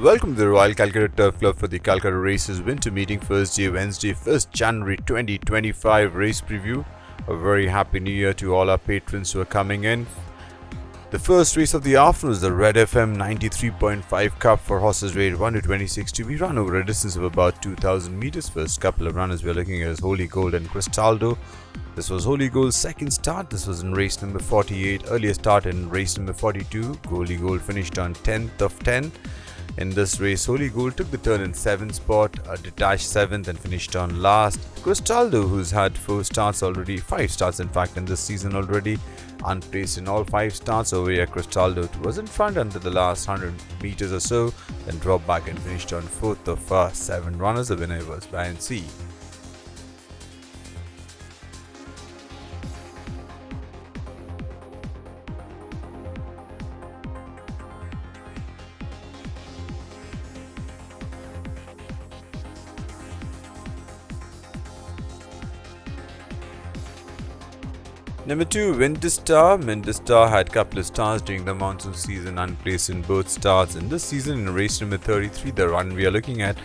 Welcome to the Royal Calcutta Turf Club for the Calcutta Races Winter Meeting first day Wednesday 1st January 2025 race preview. A very happy new year to all our patrons who are coming in. The first race of the afternoon is the Red FM 93.5 Cup for horses rated 1 to 26 to be run over a distance of about 2000 meters. First couple of runners we're looking at is Holy Gold and Cristaldo. This was Holy Gold's second start. This was in race number 48. Earlier start in race number 42. Holy Gold finished on 10th of 10. In this race, Holy Gold took the turn in 7th spot, detached 7th and finished on last. Cristaldo, who's had 5 starts in fact in this season already, unplaced in all 5 starts. Over here, Cristaldo was in front until the last 100 meters or so, then dropped back and finished on 4th of 7 runners. The winner was Brian C. Number 2, Winter Star. Winter Star had a couple of stars during the monsoon season, unplaced in both starts. In this season, in race number 33, the run we are looking at,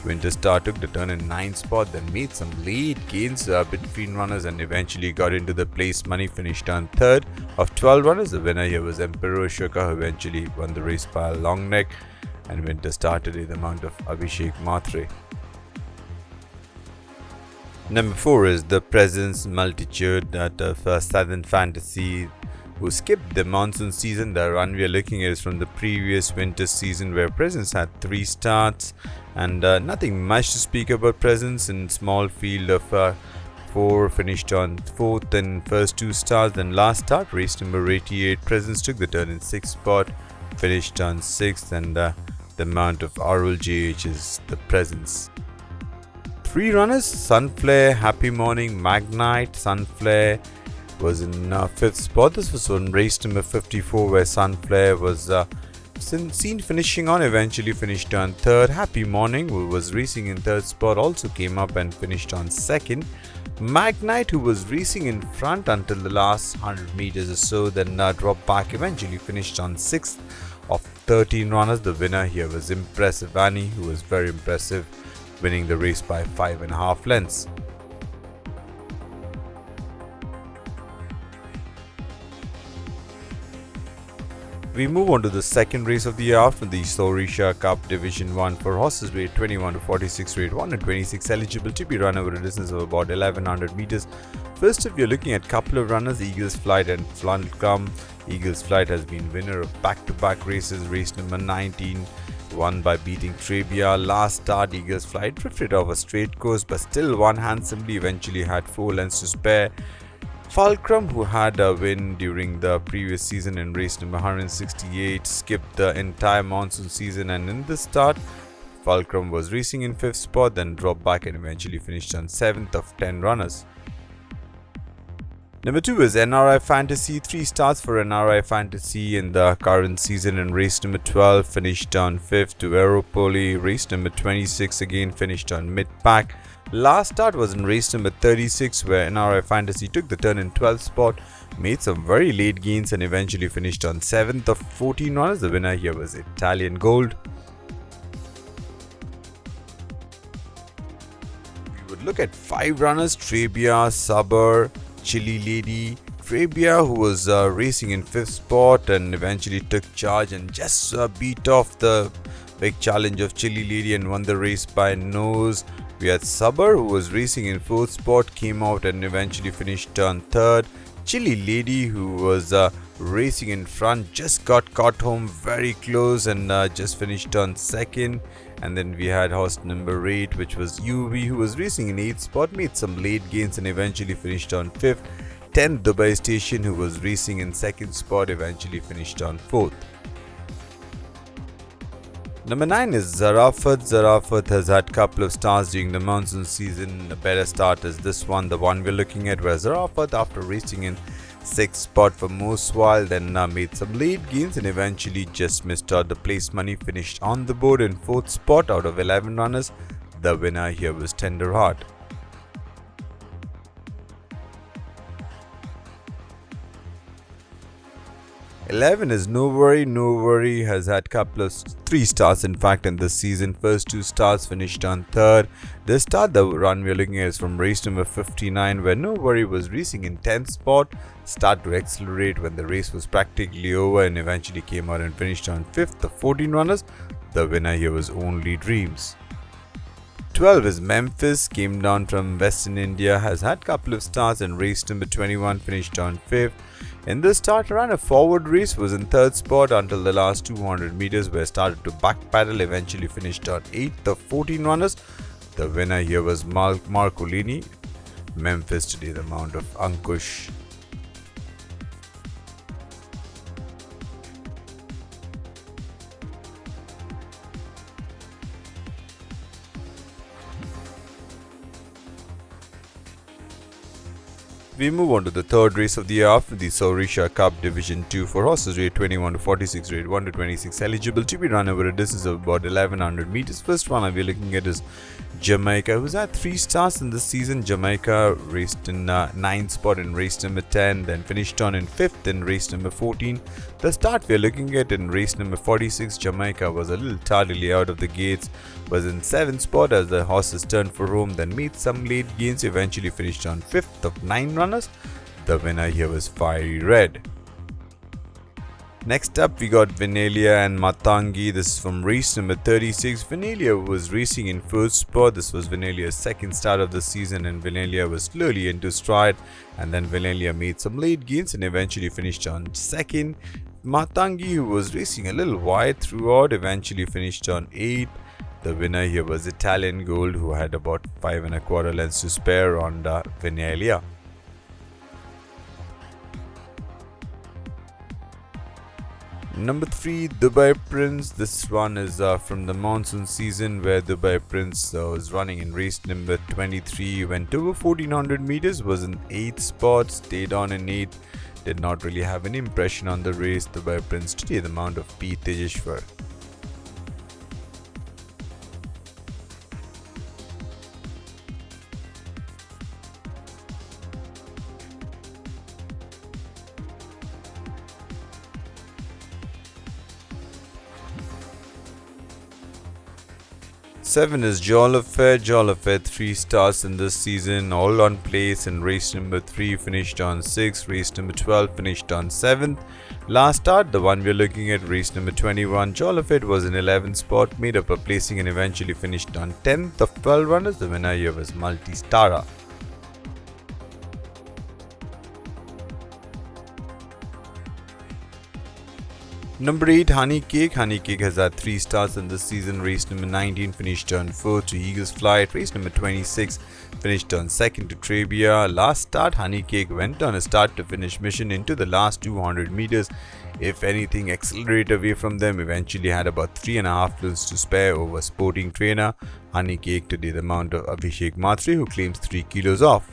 Winter Star took the turn in 9th spot, then made some late gains between runners and eventually got into the place money, finished on 3rd of 12 runners. The winner here was Emperor Ashoka, who eventually won the race by a long neck, and Winter Star today the mount of Abhishek Matre. Number 4 is the Presence Multitude of Southern Fantasy, who skipped the monsoon season. The run we are looking at is from the previous winter season, where Presence had 3 starts and nothing much to speak about Presence. In small field of 4, finished on 4th in first 2 starts. Then last start, race number 88, Presence took the turn in 6th spot, finished on 6th, and the mount of Arul JH is the Presence. 3 runners, Sunflare, Happy Morning, Magnite. Sunflare was in 5th spot. This was on race number 54, where Sunflare was seen finishing on, eventually finished on 3rd. Happy Morning, who was racing in 3rd spot, also came up and finished on 2nd. Magnite, who was racing in front until the last 100 meters or so, then dropped back, eventually finished on 6th of 13 runners. The winner here was Impressive Annie, who was very impressive, winning the race by 5.5 lengths. We move on to the second race of the afternoon, the Sorisha Cup Division 1 for horses rated 21 to 46, rated 1 and 26, eligible to be run over a distance of about 1100 meters. First up, we are looking at a couple of runners, Eagles Flight and Flunkum. Eagles Flight has been winner of back-to-back races. Race number 19 won by beating Trebia. Last start, Eagles Flight drifted off a straight course but still won handsomely, eventually had 4 lengths to spare. Fulcrum, who had a win during the previous season in race number 168, skipped the entire monsoon season, and in this start, Fulcrum was racing in 5th spot, then dropped back and eventually finished on 7th of 10 runners. Number 2 is NRI Fantasy. 3 starts for NRI Fantasy in the current season. In race number 12, finished on 5th to Aeropoli. Race number 26 again finished on mid-pack. Last start was in race number 36, where NRI Fantasy took the turn in 12th spot, made some very late gains and eventually finished on 7th of 14 runners. The winner here was Italian Gold. We would look at 5 runners, Trebia, Sabar, Chili Lady. Trebia, who was racing in 5th spot and eventually took charge and just beat off the big challenge of Chili Lady and won the race by nose. We had Sabar, who was racing in 4th spot, came out and eventually finished on 3rd. Chili Lady, who was racing in front, just got caught home very close and just finished on 2nd. And then we had horse number 8, which was UV, who was racing in 8th spot, made some late gains and eventually finished on 5th. 10th Dubai Station, who was racing in 2nd spot, eventually finished on 4th. Number 9 is Zarafat. Zarafat has had a couple of starts during the monsoon season. A better start is this one, the one we're looking at, where Zarafat, after racing in 6th spot for most while, then made some late gains and eventually just missed out the place money, finished on the board in 4th spot out of 11 runners. The winner here was Tender Heart. 11 is No Worry. No Worry has had couple of 3 stars in fact in this season. First 2 stars finished on third. This start the run we are looking at is from race number 59 where No Worry was racing in 10th spot. Start to accelerate when the race was practically over and eventually came out and finished on 5th of 14 runners. The winner here was Only Dreams. 12 is Memphis, came down from Western India, has had couple of starts in race number 21, finished on 5th. In this start, ran a forward race, was in 3rd spot until the last 200 meters where started to backpedal, eventually finished on 8th of 14 runners. The winner here was Marcolini. Memphis today the mount of Ankush. We move on to the third race of the year after the Saurisha Cup Division 2 for horses rate 21 to 46, rate 1 to 26, eligible to be run over a distance of about 1100 meters. First one we're looking at is Jamaica, who's had 3 stars in this season. Jamaica raced in 9th spot in race number 10, then finished on in 5th in race number 14. The start we're looking at in race number 46, Jamaica was a little tardily out of the gates, was in 7th spot as the horses turned for home, then made some late gains, eventually finished on 5th of 9 runners. The winner here was Fiery Red. Next up we got Venelia and Matangi. This is from race number 36. Venelia was racing in 1st spot. This was Venelia's 2nd start of the season and Venelia was slowly into stride, and then Venelia made some late gains and eventually finished on 2nd. Matangi, who was racing a little wide throughout, eventually finished on 8th. The winner here was Italian Gold, who had about 5 1/4 lengths to spare on Venelia. Number 3, Dubai Prince. This one is from the monsoon season where Dubai Prince was running in race number 23, went over 1400 meters, was in 8th spot, stayed on in 8th, did not really have an impression on the race. Dubai Prince today the mount of P. Tejeshwar. Seven is Jolafet. Jolafet 3 stars in this season, all on place. In race number 3 finished on 6th, race number 12 finished on 7th. Last start, the one we're looking at, race number 21, Jolafet was in 11th spot, made up a placing and eventually finished on 10th of 12 runners. The winner here was Multistara. Number 8, Honey Cake. Honey Cake has had 3 stars in this season. Race number 19 finished on 4th to Eagles Flight. Race number 26 finished on 2nd to Trebia. Last start, Honey Cake went on a start to finish mission into the last 200 meters. If anything, accelerated away from them, eventually had about 3.5 lengths to spare over Sporting Trainer. Honey Cake today the mount of Abhishek Matre, who claims 3 kilos off.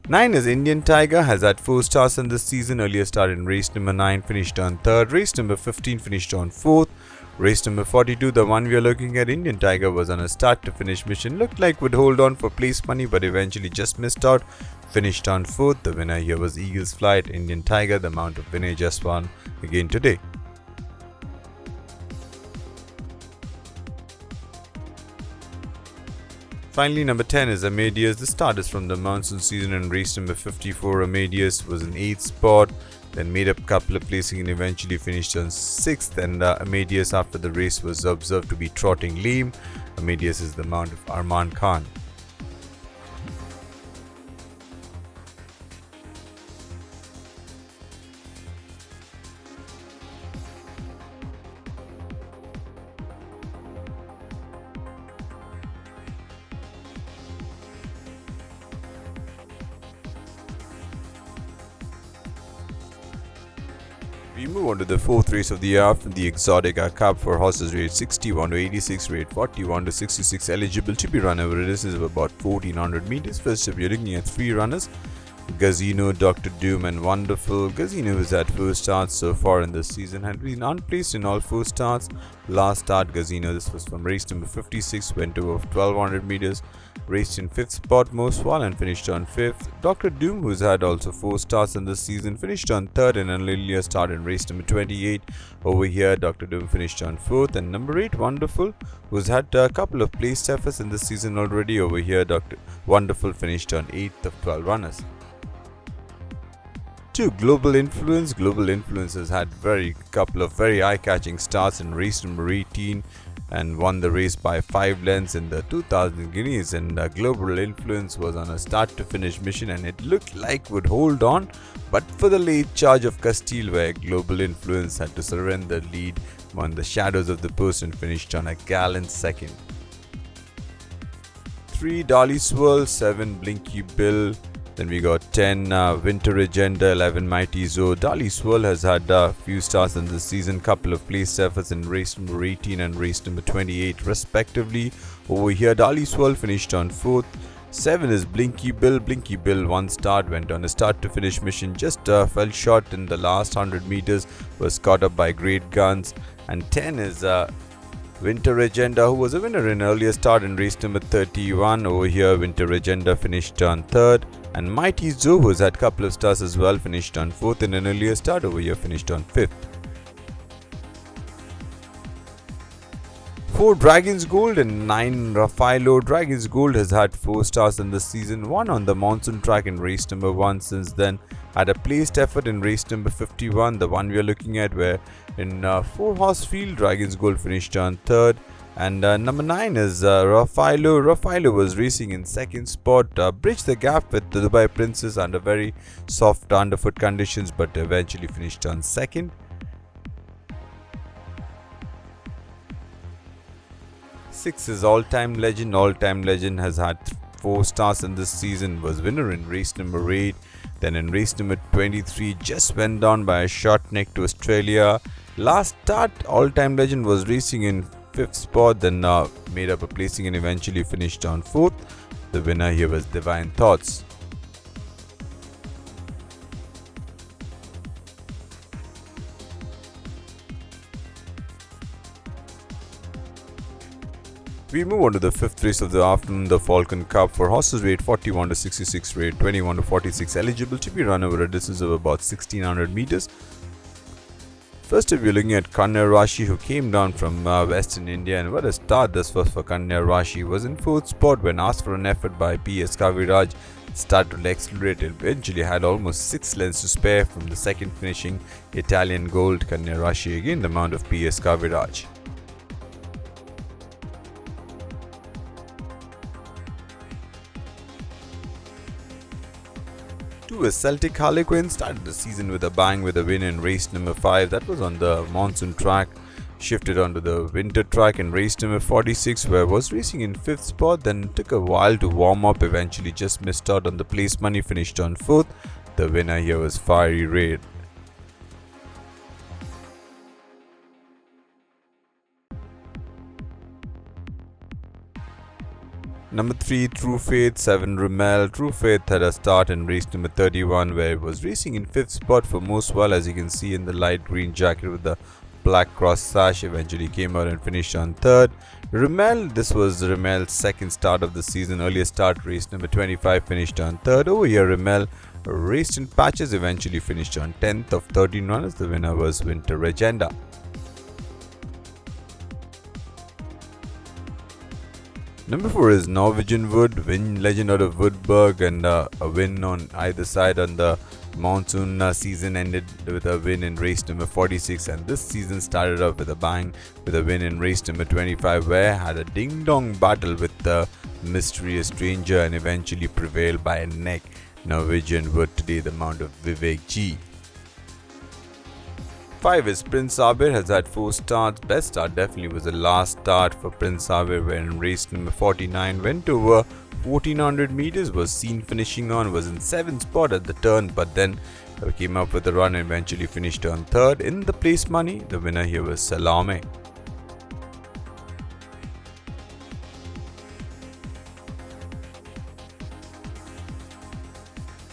9 is Indian Tiger, has had 4 stars in this season. Earlier started in race number 9, finished on 3rd. Race number 15 finished on 4th. Race number 42, the one we are looking at, Indian Tiger was on a start to finish mission. Looked like would hold on for place money but eventually just missed out. Finished on 4th. The winner here was Eagles Flight. Indian Tiger, the mount of Vinay Jaswan again today. Finally, number 10 is Amadeus. The start is from the monsoon season and race number 54. Amadeus was in 8th spot, then made up a couple of placing and eventually finished on 6th. And Amadeus, after the race, was observed to be trotting lame. Amadeus is the mount of Arman Khan. We move on to the 4th race of the year after the Exotica Cup for horses rate 61 to 86, rate 41 to 66, eligible to be run over a distance of about 1400 meters. First up, you're looking at 3 runners. Gazino, Dr. Doom, and Wonderful. Gazino, who's had 4 starts so far in this season, had been unplaced in all 4 starts. Last start, Gazino, this was from race number 56, went over 1200 meters, raced in 5th spot most while and finished on 5th. Dr. Doom, who's had also 4 starts in this season, finished on 3rd in an earlier start in race number 28. Over here, Dr. Doom finished on 4th. And number 8, Wonderful, who's had a couple of placed efforts in this season already. Over here, Dr. Wonderful finished on 8th of 12 runners. 2. Global Influence. Global Influence has had couple of very eye-catching starts in race number 18 and won the race by 5 lengths in the 2000 guineas. And Global Influence was on a start-to-finish mission and it looked like would hold on, but for the late charge of Castile, where Global Influence had to surrender lead on the shadows of the post and finished on a gallant 2nd. 3. Dolly Swirl. 7. Blinky Bill. Then we got 10 Winter Agenda, 11 Mighty Zo. Dolly Swirl has had a few starts in this season, couple of placed efforts in race number 18 and race number 28 respectively. Over here, Dolly Swirl finished on 4th. 7 is Blinky Bill. Blinky Bill, 1 start, went on a start to finish mission, just fell short in the last 100 meters, was caught up by Great Guns. And 10 is Winter Agenda, who was a winner in earlier start in race number 31. Over here, Winter Agenda finished on 3rd. And Mighty Zo, who's had a couple of starts as well, finished on 4th in an earlier start. Over here, finished on 5th. 4. Dragon's Gold and 9 Raffaello. Dragon's Gold has had 4 starts in this season, 1 on the monsoon track in race number 1 since then, had a placed effort in race number 51, the one we are looking at, where in 4-horse field, Dragon's Gold finished on 3rd. And number 9 is Raffaello. Raffaello was racing in 2nd spot, bridged the gap with the Dubai Princess under very soft underfoot conditions, but eventually finished on 2nd. 6 is All Time Legend. All Time Legend has had 4 starts in this season, was winner in race number 8. Then in race number 23, just went down by a short neck to Australia. Last start, All Time Legend was racing in 5th spot, then made up a placing and eventually finished on 4th. The winner here was Divine Thoughts. We move on to the 5th race of the afternoon, the Falcon Cup, for horses weight 41 to 66, weight 21 to 46, eligible to be run over a distance of about 1600 meters. First up, we're looking at Kanya Rashi, who came down from Western India, and what a start this was for Kanya Rashi. Was in 4th spot when asked for an effort by P.S. Kaviraj. Started to accelerate, eventually had almost 6 lengths to spare from the 2nd finishing Italian Gold. Kanya Rashi again the mount of P.S. Kaviraj. A Celtic Harlequin started the season with a bang with a win in race number 5. That was on the monsoon track. Shifted onto the winter track in race number 46, where was racing in 5th spot. Then took a while to warm up. Eventually just missed out on the place money. Finished on 4th. The winner here was Fiery Raid. Number 3, True Faith. 7, Rimmel. True Faith had a start in race number 31, where it was racing in 5th spot for most while, as you can see in the light green jacket with the black cross sash. Eventually came out and finished on 3rd. Rimmel, this was Rimmel's 2nd start of the season. Earlier start, race number 25, finished on 3rd. Over here, Rimmel raced in patches, eventually finished on 10th of 13 runners. The winner was Winter Agenda. Number 4 is Norwegian Wood, win legend out of Woodburg, and a win on either side on the monsoon season. Ended with a win in race number 46, and this season started off with a bang with a win in race number 25, where had a ding-dong battle with the mysterious stranger and eventually prevailed by a neck. Norwegian Wood today the mount of Vivek G. 5 is Prince Abir, has had 4 starts. Best start definitely was the last start for Prince Abir, where in race number 49 went over 1400 meters, was seen finishing on, was in 7th spot at the turn, but then came up with a run and eventually finished on 3rd. In the place money, the winner here was Salame.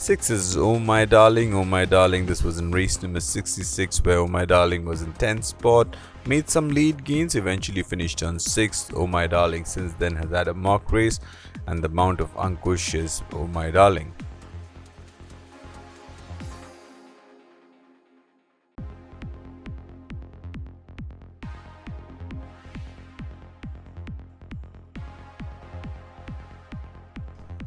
6 is Oh My Darling. Oh My Darling, this was in race number 66 where Oh My Darling was in 10th spot. Made some lead gains, eventually finished on 6th. Oh My Darling since then has had a mock race and the mount of Ankush is Oh My Darling.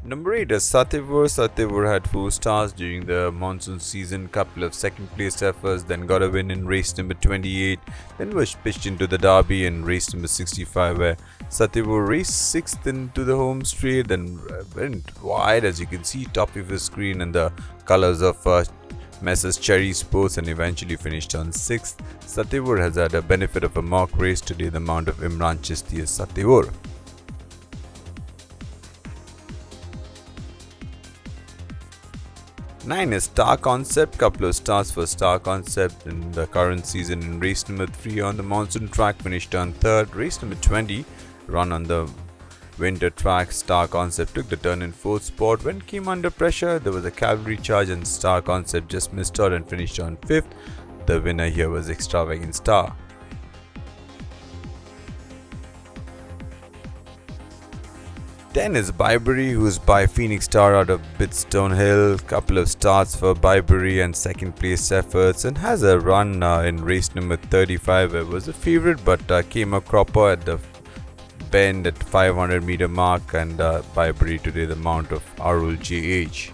Number 8 is Satyavur. Satyavur had 4 stars during the monsoon season, couple of second place efforts, then got a win in race number 28, then was pitched into the derby in race number 65 where Satyavur raced 6th into the home straight, then went wide as you can see top of the screen and the colours of Messrs Cherry Sports and eventually finished on 6th. Satyavur has had a benefit of a mock race today, the mount of Imran Chisti is Satyavur. 9 is Star Concept. Couple of stars for Star Concept in the current season in race number 3 on the monsoon track, finished on 3rd. Race number 20, run on the winter track, Star Concept took the turn in 4th spot. When it came under pressure, there was a cavalry charge and Star Concept just missed out and finished on 5th. The winner here was Extravagant Star. 10 is Byberry, who's by Phoenix Star out of Bidstone Hill. Couple of starts for Byberry and second place efforts, and has a run in race number 35 where it was a favourite but came a cropper at the bend at 500 meter mark, and Byberry today the mount of Arul JH.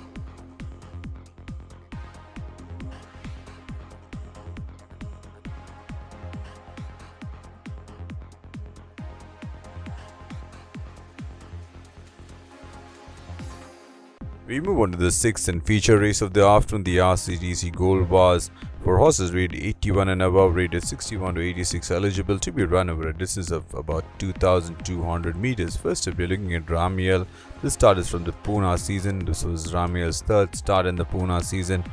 We move on to the 6th and feature race of the afternoon, the RCTC Gold Bars. For horses rated 81 and above, rated 61 to 86, eligible to be run over a distance of about 2,200 meters. First up, we're looking at Ramiel. This start is from the Pune season. This was Ramiel's 3rd start in the Pune season.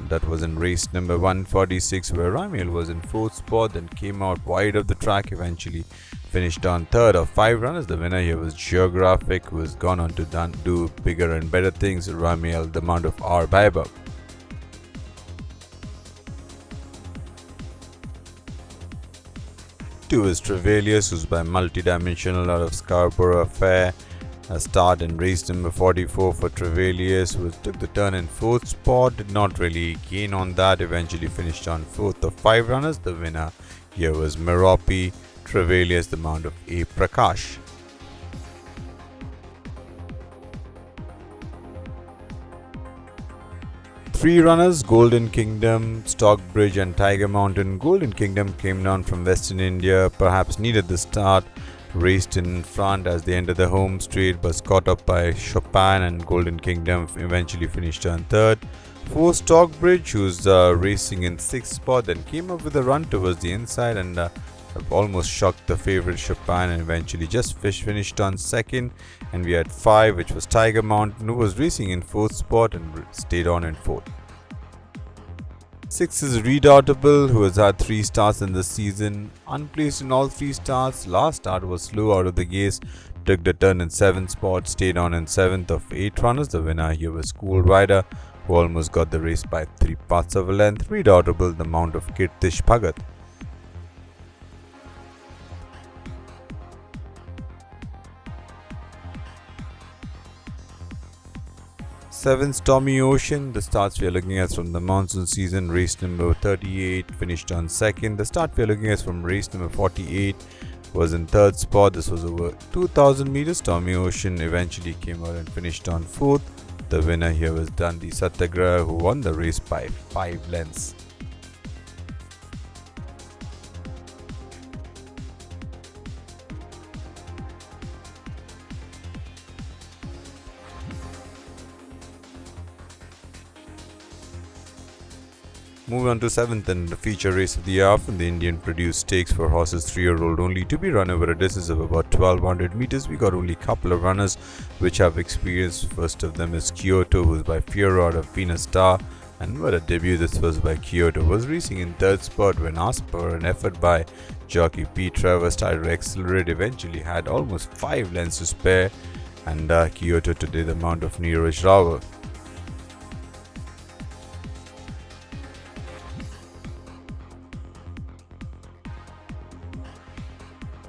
That was in race number 146, where Ramiel was in 4th spot, then came out wide of the track, eventually finished on 3rd of 5 runners. The winner here was Geographic, who has gone on to do bigger and better things. Ramiel, the mount of R. Baibab. 2 is Trevelius, who's by Multidimensional out of Scarborough Fair. A start in race number 44 for Trevelius, who took the turn in 4th spot, did not really gain on that, eventually finished on 4th of 5 runners. The winner here was Meropi. Trevelius, the mount of A. Prakash. 3 runners, Golden Kingdom, Stockbridge and Tiger Mountain. Golden Kingdom came down from Western India, perhaps needed the start, raced in front as they entered the home straight, was caught up by Chopin, and Golden Kingdom eventually finished on 3rd. 4 Stockbridge, who's racing in 6th spot, then came up with a run towards the inside and almost shocked the favourite Chopin and eventually just finished on 2nd. And we had 5, which was Tiger Mountain, who was racing in 4th spot and stayed on in 4th. 6 is Redoubtable, who has had 3 starts in this season, unplaced in all 3 starts. Last start was slow out of the gates, took the turn in 7th spot, stayed on in 7th of 8 runners. The winner here was Cool Rider, who almost got the race by 3 parts of a length. Redoubtable, the mount of Kirtish Bhagat. 7th Stormy Ocean. The starts we are looking at from the monsoon season, race number 38, finished on 2nd. The start we are looking at from race number 48 was in 3rd spot. This was over 2,000 meters. Stormy Ocean eventually came out and finished on 4th. The winner here was Dundee Satyagraha, who won the race by 5 lengths. Moving on to 7th and the feature race of the afternoon, the Indian produced stakes for horses 3-year-old only, to be run over a distance of about 1200 meters. We got only a couple of runners which have experience. First of them is Kyoto, who is by Fiero out of Venus Star, and what a debut this was by Kyoto. Was racing in 3rd spot when asked for an effort by jockey Pete Travers, started to accelerate, eventually had almost 5 lengths to spare, and Kyoto today the mount of Neeraj Rawal.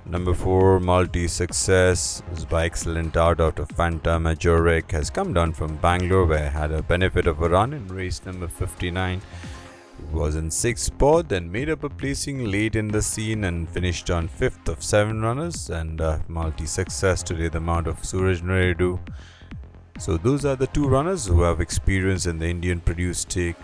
Number 4, Multi Success is by excellent out of Fanta Majorek has come down from Bangalore where had a benefit of a run in race number 59. Was in 6th spot, then made up a placing late in the scene and finished on 5th of 7 runners, and Multi Success today the mount of Suraj Naidu. So those are the 2 runners who have experience in the Indian produced stake.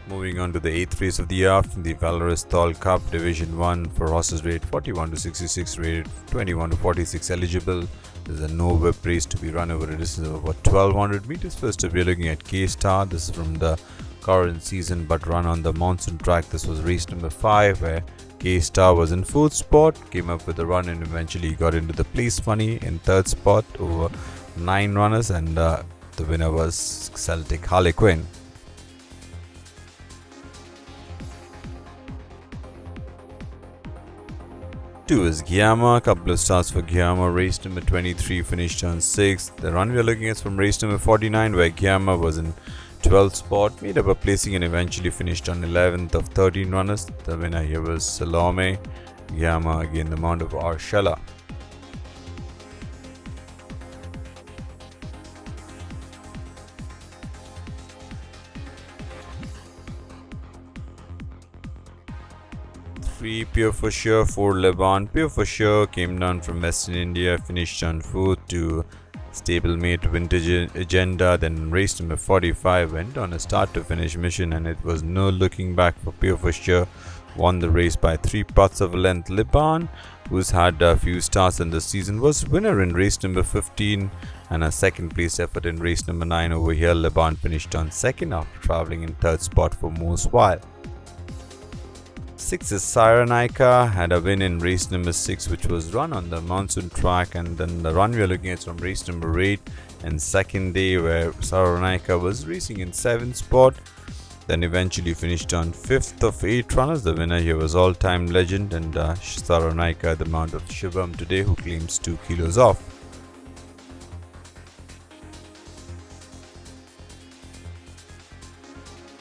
Moving on to the 8th race of the afternoon, the Valorous Thal Cup Division 1 for horses rated 41 to 66, rated 21 to 46 eligible. This is a no whip race to be run over a distance of about 1200 meters. First up, we're looking at K-Star. This is from the current season but run on the monsoon track. This was race number 5 where K-Star was in 4th spot, came up with a run and eventually got into the place money in 3rd spot over 9 runners, and the winner was Celtic Harlequin. 2 is Guillaume. A couple of starts for Guillaume. Race number 23 finished on 6th. The run we are looking at from race number 49 where Guillaume was in 12th spot, made up a placing and eventually finished on 11th of 13 runners. The winner here was Salome. Guillaume again the mount of Arshela. 3 Pure for Sure, 4 Lebanon. Pure for Sure came down from Western India, finished on 4th to stablemate Vintage Agenda. Then race number 45 went on a start to finish mission and it was no looking back for Pure for Sure. Won the race by 3 parts of a length. Liban, who's had a few starts in this season, was winner in race number 15 and a second place effort in race number 9 over here. Liban finished on 2nd after travelling in 3rd spot for most while. 6 is Cyrenaica, had a win in race number 6 which was run on the monsoon track, and then the run we are looking at from race number 8 and second day where Cyrenaica was racing in 7th spot, then eventually finished on 5th of 8 runners. The winner here was all-time legend and Cyrenaica, the mount of Shivam today, who claims 2 kilos off.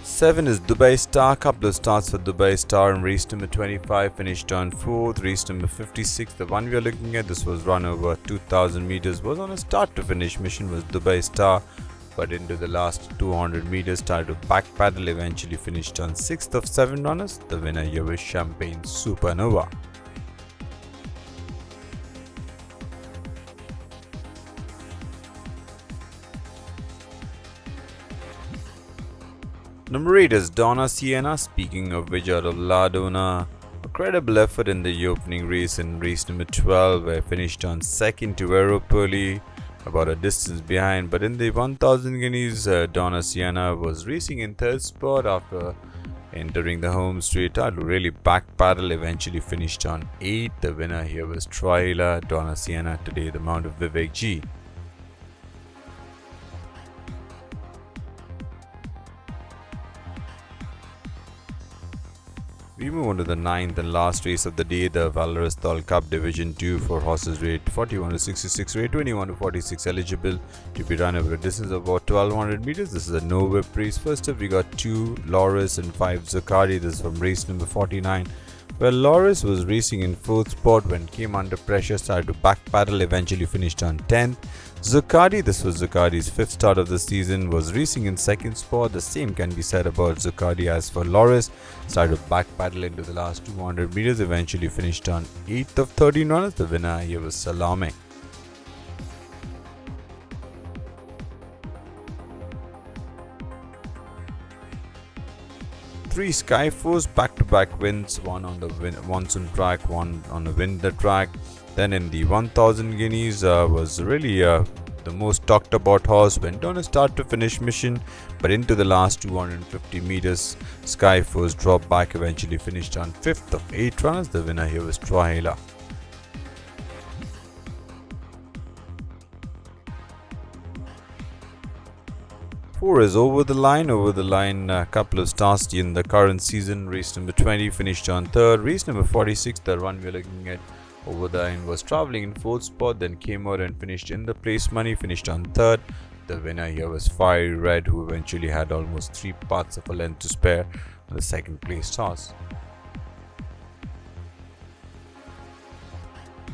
7 is Dubai Star. Couple of starts for Dubai Star in race number 25, finished on 4th. Race number 56, the one we are looking at, this was run over 2000 meters, was on a start to finish mission, was Dubai Star, but into the last 200 meters started to back paddle, eventually finished on 6th of 7 runners. The winner here was Champagne Supernova. 8 is Donna Sienna. Speaking of which, out of La Donna, a credible effort in the opening race in race number 12 where finished on 2nd to Aeropoli, about a distance behind, but in the 1000 guineas Donna Sienna was racing in 3rd spot after entering the home straight. Had to really back paddle, eventually finished on 8th. The winner here was Troila. Donna Sienna today the mount of Vivek G. We move on to the 9th and last race of the day, the Valorous Thal Cup Division 2 for horses rated 41 to 66, rated 21 to 46, eligible to be run over a distance of about 1200 meters. This is a no whip race. First up, we got 2 Loris and 5 Zuccardi. This is from race number 49. Well, Loris was racing in 4th spot when came under pressure, started to back paddle, eventually finished on 10th. Zuccardi, this was Zuccardi's 5th start of the season, was racing in 2nd spot. The same can be said about Zuccardi as for Loris. Started to back paddle into the last 200 meters, eventually finished on 8th of 13 runners. The winner here was Salame. 3 Skyforce, back-to-back wins, one on the monsoon track, one on the winter track. Then in the 1000 guineas was really the most talked about horse, went on a start to finish mission, but into the last 250 meters Skyforce dropped back, eventually finished on 5th of 8 runners. The winner here was Troila. 4 is Over the Line. A couple of starts in the current season. Race number 20 finished on 3rd. Race number 46, the run we're looking at, Over the Line was traveling in 4th spot, then came out and finished in the place money, finished on 3rd. The winner here was Fiery Red, who eventually had almost 3 parts of a length to spare on the 2nd place toss.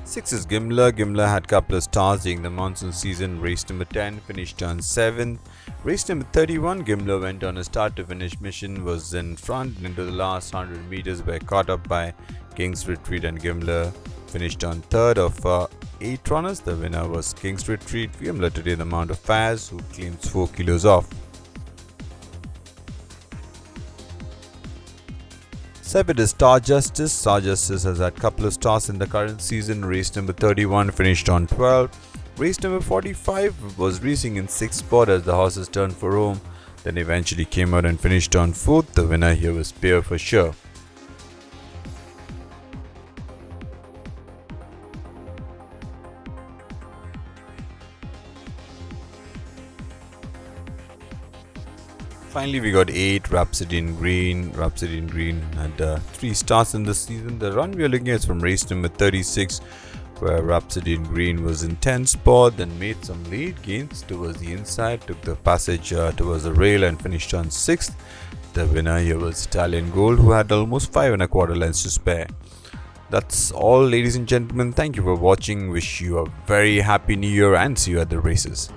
6 is Gimler. Gimler had couple of stars during the monsoon season. Race number 10 finished on 7th. Race number 31, Gimler went on a start to finish mission, was in front into the last 100 meters, but caught up by King's Retreat, and Gimler finished on 3rd of 8 runners. The winner was King's Retreat. Gimler today the Mount of Faz, who claims 4 kilos off. 7 is Star Justice. Star Justice has had couple of stars in the current season. Race number 31 finished on 12th. Race number 45 was racing in 6th spot as the horses turned for home, then eventually came out and finished on 4th. The winner here was Spear for sure. Finally, we got 8, Rhapsody in Green. Rhapsody in Green had 3 stars in this season. The run we are looking at is from race number 36, where Rhapsody in Green was in 10th spot, then made some late gains towards the inside, took the passage towards the rail and finished on 6th. The winner here was Italian Gold, who had almost 5 1/4 lengths to spare. That's all, ladies and gentlemen. Thank you for watching. Wish you a very happy new year and see you at the races.